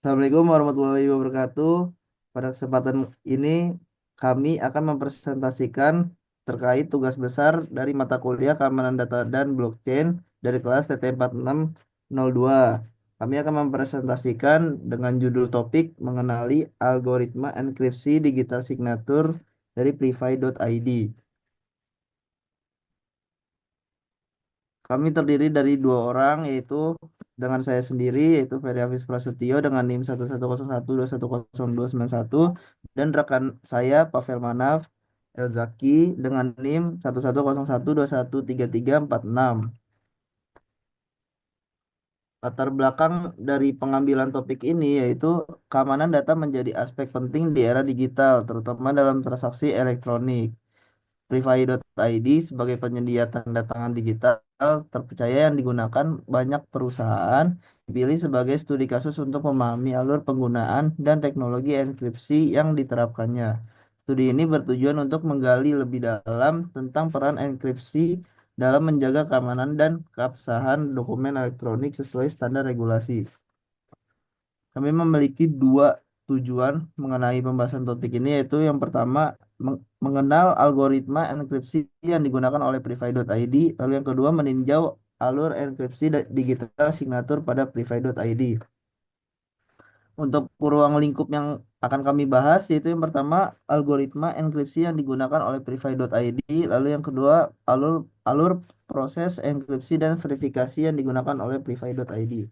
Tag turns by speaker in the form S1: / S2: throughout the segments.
S1: Assalamualaikum warahmatullahi wabarakatuh. Pada kesempatan ini kami akan mempresentasikan terkait tugas besar dari mata kuliah keamanan data dan blockchain dari kelas TT 4602. Kami akan mempresentasikan dengan judul topik mengenali algoritma enkripsi digital signature dari Privy.id. Kami terdiri dari dua orang, yaitu dengan saya sendiri, yaitu Ferry Hafiz Prasetyo dengan NIM 11012102991 dan rekan saya Pavel Manaf Elzaki dengan NIM 1101213346. Latar belakang dari pengambilan topik ini yaitu keamanan data menjadi aspek penting di era digital, terutama dalam transaksi elektronik. Privy.id sebagai penyedia tanda tangan digital terpercaya yang digunakan banyak perusahaan dipilih sebagai studi kasus untuk memahami alur penggunaan dan teknologi enkripsi yang diterapkannya. Studi ini bertujuan untuk menggali lebih dalam tentang peran enkripsi dalam menjaga keamanan dan keabsahan dokumen elektronik sesuai standar regulasi. Kami memiliki dua tujuan mengenai pembahasan topik ini, yaitu yang pertama mengenal algoritma enkripsi yang digunakan oleh Privy.id, lalu yang kedua meninjau alur enkripsi digital signature pada Privy.id. Untuk ruang lingkup yang akan kami bahas yaitu yang pertama algoritma enkripsi yang digunakan oleh Privy.id, lalu yang kedua alur alur proses enkripsi dan verifikasi yang digunakan oleh Privy.id.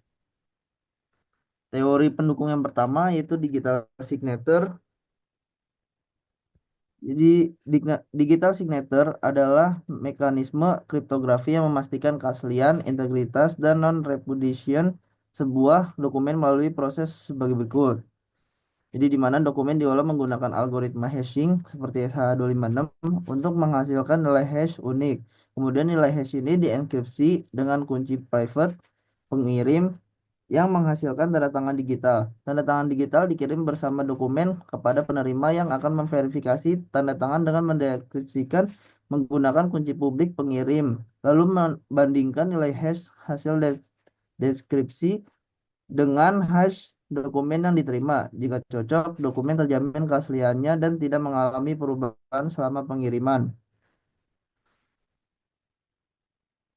S1: Teori pendukung yang pertama yaitu digital signature. Jadi digital signature adalah mekanisme kriptografi yang memastikan keaslian, integritas, dan non-repudiation sebuah dokumen melalui proses sebagai berikut. Jadi di mana dokumen diolah menggunakan algoritma hashing seperti SH256 untuk menghasilkan nilai hash unik. Kemudian nilai hash ini dienkripsi dengan kunci private pengirim yang menghasilkan tanda tangan digital. Tanda tangan digital dikirim bersama dokumen kepada penerima yang akan memverifikasi tanda tangan dengan mendekripsikan menggunakan kunci publik pengirim, lalu membandingkan nilai hash hasil deskripsi dengan hash dokumen yang diterima. Jika cocok, dokumen terjamin keasliannya dan tidak mengalami perubahan selama pengiriman.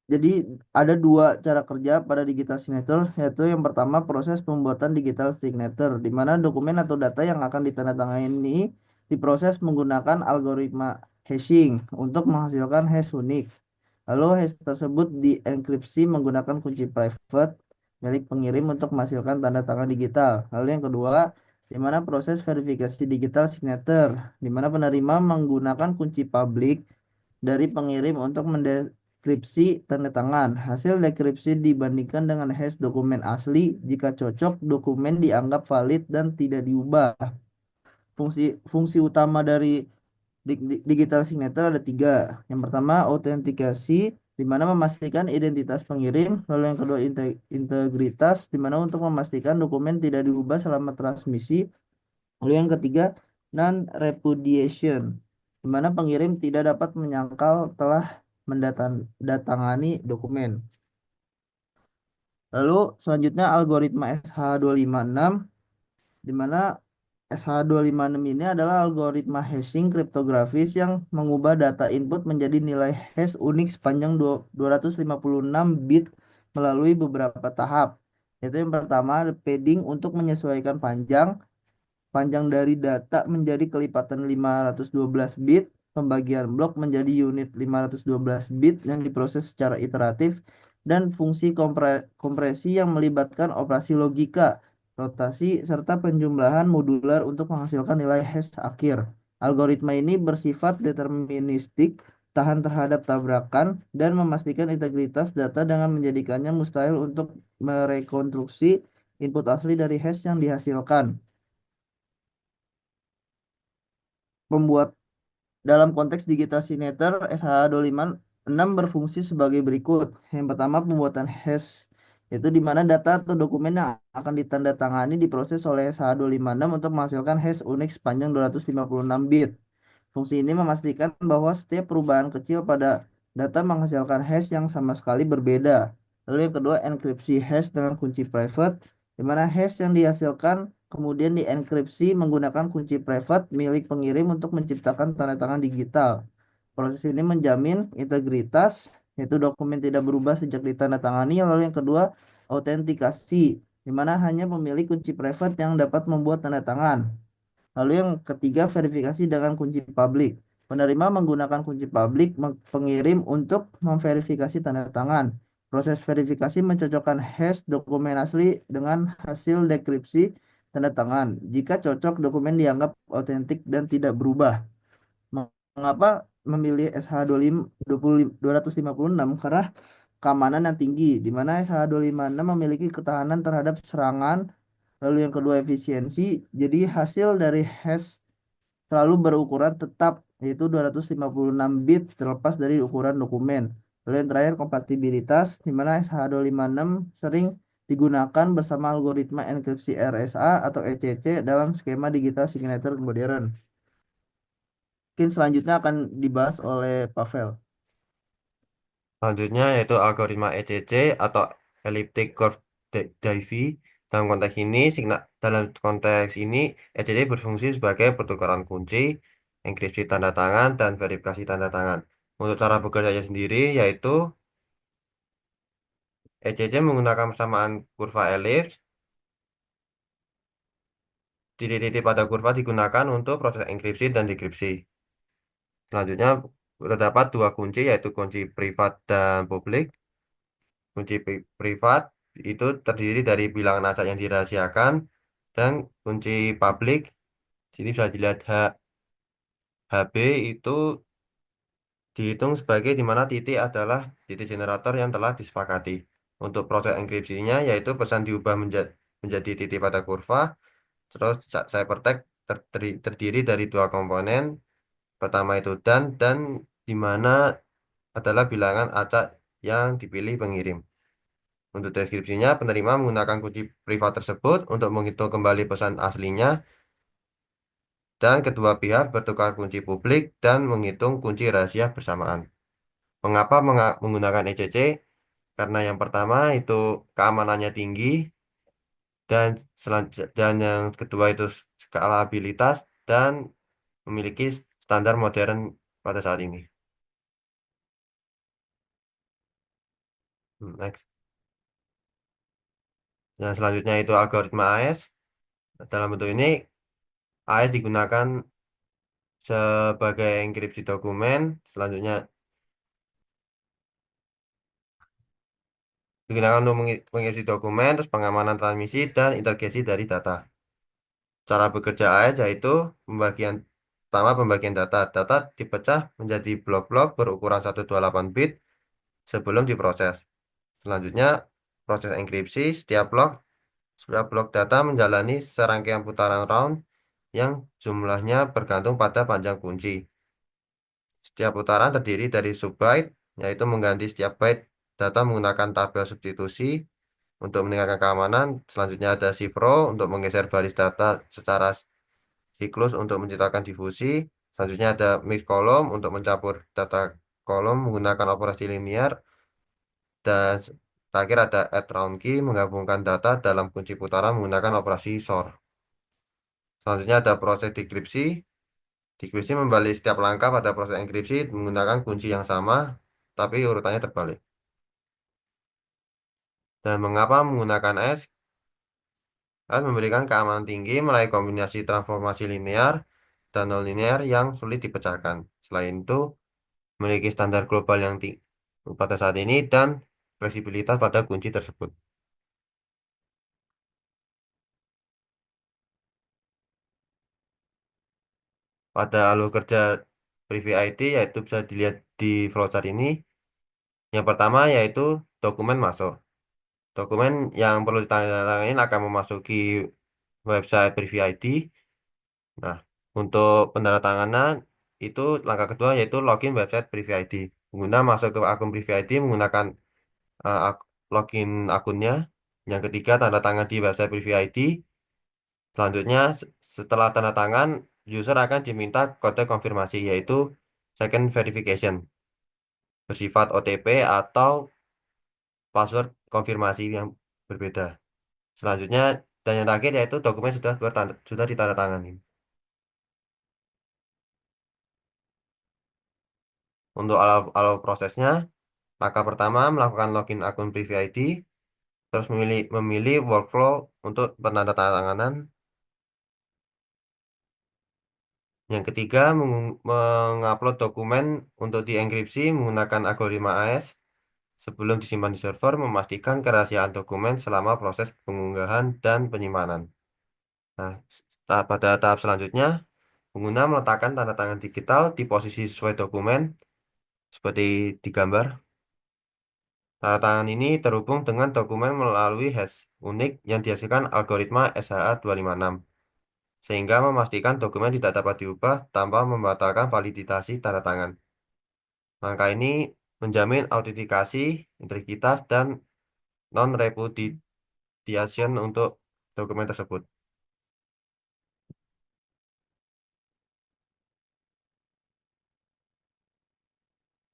S1: Jadi ada dua cara kerja pada digital signature, yaitu yang pertama proses pembuatan digital signature, di mana dokumen atau data yang akan ditandatangani ini diproses menggunakan algoritma hashing untuk menghasilkan hash unik. Lalu hash tersebut dienkripsi menggunakan kunci private milik pengirim untuk menghasilkan tanda tangan digital. Lalu yang kedua, di mana proses verifikasi digital signature, di mana penerima menggunakan kunci publik dari pengirim untuk mendekripsi tanda tangan. Hasil dekripsi dibandingkan dengan hash dokumen asli. Jika cocok, dokumen dianggap valid dan tidak diubah. Fungsi fungsi utama dari digital signature ada tiga. Yang pertama, autentikasi, di mana memastikan identitas pengirim. Lalu yang kedua, integritas, di mana untuk memastikan dokumen tidak diubah selama transmisi. Lalu yang ketiga, non-repudiation, di mana pengirim tidak dapat menyangkal telah mendatangani dokumen. Lalu selanjutnya algoritma SH256, di mana SH256 ini adalah algoritma hashing kriptografis yang mengubah data input menjadi nilai hash unik sepanjang 256 bit melalui beberapa tahap. Yaitu yang pertama, padding untuk menyesuaikan panjang dari data menjadi kelipatan 512 bit, pembagian blok menjadi unit 512 bit yang diproses secara iteratif, dan fungsi kompresi yang melibatkan operasi logika, rotasi, serta penjumlahan modular untuk menghasilkan nilai hash akhir. Algoritma ini bersifat deterministik, tahan terhadap tabrakan, dan memastikan integritas data dengan menjadikannya mustahil untuk merekonstruksi input asli dari hash yang dihasilkan. Membuat Dalam konteks digital signature, SH256 berfungsi sebagai berikut. Yang pertama, pembuatan hash, yaitu di mana data atau dokumen yang akan ditandatangani diproses oleh SH256 untuk menghasilkan hash unik sepanjang 256 bit. Fungsi ini memastikan bahwa setiap perubahan kecil pada data menghasilkan hash yang sama sekali berbeda. Lalu yang kedua, enkripsi hash dengan kunci private. di mana hash yang dihasilkan kemudian dienkripsi menggunakan kunci private milik pengirim untuk menciptakan tanda tangan digital. Proses ini menjamin integritas, yaitu dokumen tidak berubah sejak ditandatangani. Lalu yang kedua, autentikasi, di mana hanya pemilik kunci private yang dapat membuat tanda tangan. Lalu yang ketiga, verifikasi dengan kunci publik. Penerima menggunakan kunci publik pengirim untuk memverifikasi tanda tangan. Proses verifikasi mencocokkan hash dokumen asli dengan hasil dekripsi tanda tangan. Jika cocok, dokumen dianggap otentik dan tidak berubah. Mengapa memilih SH25 256? Karena keamanan yang tinggi, di mana SH256 memiliki ketahanan terhadap serangan. Lalu yang kedua, efisiensi. Jadi hasil dari hash selalu berukuran tetap, yaitu 256 bit terlepas dari ukuran dokumen. Lalu yang terakhir, kompatibilitas, di mana SH256 sering digunakan bersama algoritma enkripsi RSA atau ECC dalam skema digital signature modern. Mungkin selanjutnya akan dibahas oleh Pavel.
S2: Selanjutnya yaitu algoritma ECC atau elliptic curve Davy. Dalam konteks ini ECC berfungsi sebagai pertukaran kunci, enkripsi tanda tangan, dan verifikasi tanda tangan. Untuk cara bekerjanya sendiri yaitu ECC menggunakan persamaan kurva elips. Titik-titik pada kurva digunakan untuk proses enkripsi dan dekripsi. Selanjutnya terdapat dua kunci yaitu kunci privat dan publik. Kunci privat itu terdiri dari bilangan acak yang dirahasiakan dan kunci publik. Sini bisa dilihat HB itu dihitung sebagai di mana titik adalah titik generator yang telah disepakati. Untuk proses enkripsinya yaitu pesan diubah menjadi titik pada kurva. Terus ciphertext terdiri dari dua komponen. Pertama itu dan di mana adalah bilangan acak yang dipilih pengirim. Untuk deskripsinya, penerima menggunakan kunci privat tersebut untuk menghitung kembali pesan aslinya, dan kedua pihak bertukar kunci publik dan menghitung kunci rahasia bersamaan. Mengapa menggunakan ECC? Karena yang pertama itu keamanannya tinggi, dan yang kedua itu skalabilitas dan memiliki standar modern pada saat ini. Next. Yang selanjutnya itu algoritma AES. Dalam bentuk ini, AES digunakan sebagai enkripsi dokumen. Selanjutnya digunakan untuk mengeksekusi dokumen, terus pengamanan transmisi, dan integrasi dari data. Cara bekerja AES yaitu pembagian data. Data dipecah menjadi blok-blok berukuran 128 bit sebelum diproses. Selanjutnya, proses enkripsi. Setiap blok data menjalani serangkaian putaran round yang jumlahnya bergantung pada panjang kunci. Setiap putaran terdiri dari subbyte, yaitu mengganti setiap byte data menggunakan tabel substitusi. Untuk meningkatkan keamanan, selanjutnya ada shift row untuk menggeser baris data secara siklus untuk menciptakan difusi. Selanjutnya ada mix column untuk mencampur data kolom menggunakan operasi linear. Dan terakhir ada add round key menggabungkan data dalam kunci putaran menggunakan operasi SOR. Selanjutnya ada proses dekripsi. Dekripsi membalik setiap langkah pada proses enkripsi menggunakan kunci yang sama, tapi urutannya terbalik. Dan mengapa menggunakan S? S memberikan keamanan tinggi melalui kombinasi transformasi linear dan nonlinear yang sulit dipecahkan. Selain itu, memiliki standar global yang tinggi pada saat ini dan fleksibilitas pada kunci tersebut. Pada alur kerja Privy ID yaitu bisa dilihat di flowchart ini. Yang pertama yaitu dokumen masuk. Dokumen yang perlu ditandatangani akan memasuki website Privy ID. Nah, untuk penandatanganan itu langkah kedua yaitu login website Privy ID. Pengguna masuk ke akun Privy ID menggunakan login akunnya. Yang ketiga, tanda tangan di website Privy ID. Selanjutnya, setelah tanda tangan, user akan diminta kode konfirmasi yaitu second verification bersifat OTP atau password konfirmasi yang berbeda. Selanjutnya, dan yang terakhir yaitu dokumen sudah ditandatangani. Untuk alur prosesnya, maka pertama melakukan login akun Privy ID, terus memilih workflow untuk penandatanganan. Yang ketiga, mengupload dokumen untuk dienkripsi menggunakan algoritma AES sebelum disimpan di server, memastikan kerahasiaan dokumen selama proses pengunggahan dan penyimpanan. Nah, pada tahap selanjutnya, pengguna meletakkan tanda tangan digital di posisi sesuai dokumen seperti di gambar. Tanda tangan ini terhubung dengan dokumen melalui hash unik yang dihasilkan algoritma SHA-256, sehingga memastikan dokumen tidak dapat diubah tanpa membatalkan validasi tanda tangan. Langkah ini menjamin autentikasi, integritas, dan non-repudiation untuk dokumen tersebut.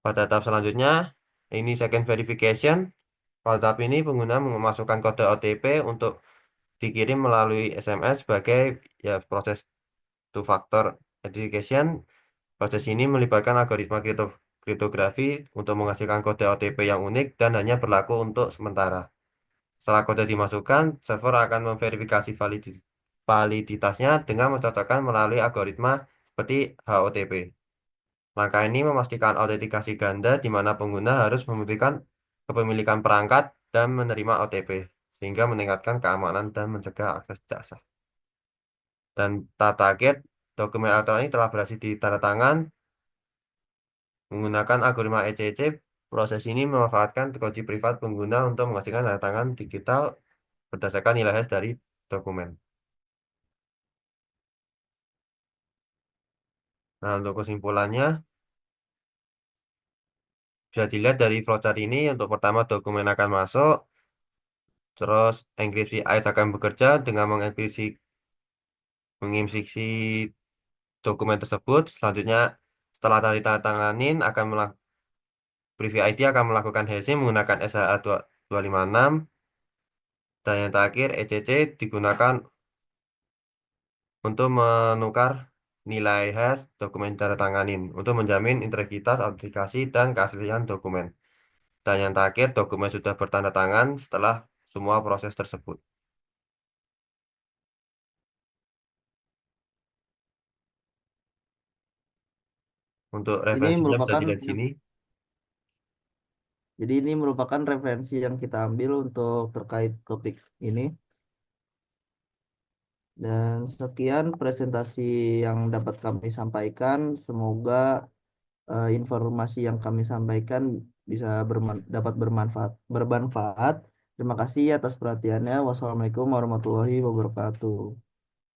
S2: Pada tahap selanjutnya, ini second verification. Pada tahap ini, pengguna memasukkan kode OTP untuk dikirim melalui SMS sebagai ya proses two factor authentication. Proses ini melibatkan algoritma kriptografi untuk menghasilkan kode OTP yang unik dan hanya berlaku untuk sementara. Setelah kode dimasukkan, server akan memverifikasi validitasnya dengan mencocokkan melalui algoritma seperti HOTP. Langkah ini memastikan autentikasi ganda di mana pengguna harus membuktikan kepemilikan perangkat dan menerima OTP, sehingga meningkatkan keamanan dan mencegah akses jasa. Dan tahap terakhir, dokumen elektronik telah berhasil ditandatangan menggunakan algoritma ECC. Proses ini memanfaatkan kunci privat pengguna untuk menghasilkan tanda tangan digital berdasarkan nilai hash dari dokumen. Nah, untuk kesimpulannya, bisa dilihat dari flowchart ini, untuk pertama dokumen akan masuk, terus enkripsi AES akan bekerja dengan mengenkripsi dokumen tersebut. Selanjutnya, setelah ditandatanganin, Privy ID akan melakukan hashing menggunakan SHA-256, dan yang terakhir, ECC digunakan untuk menukar nilai hash dokumen tanda tanganin untuk menjamin integritas, autentikasi, dan keaslian dokumen. Dan yang terakhir, dokumen sudah bertanda tangan setelah semua proses tersebut. Untuk
S1: Ini
S2: referensinya bisa
S1: merupakan
S2: dilihat di sini.
S1: Jadi ini merupakan referensi yang kita ambil untuk terkait topik ini. Dan sekian presentasi yang dapat kami sampaikan. Semoga informasi yang kami sampaikan bisa dapat bermanfaat. Terima kasih atas perhatiannya. Wassalamualaikum warahmatullahi wabarakatuh.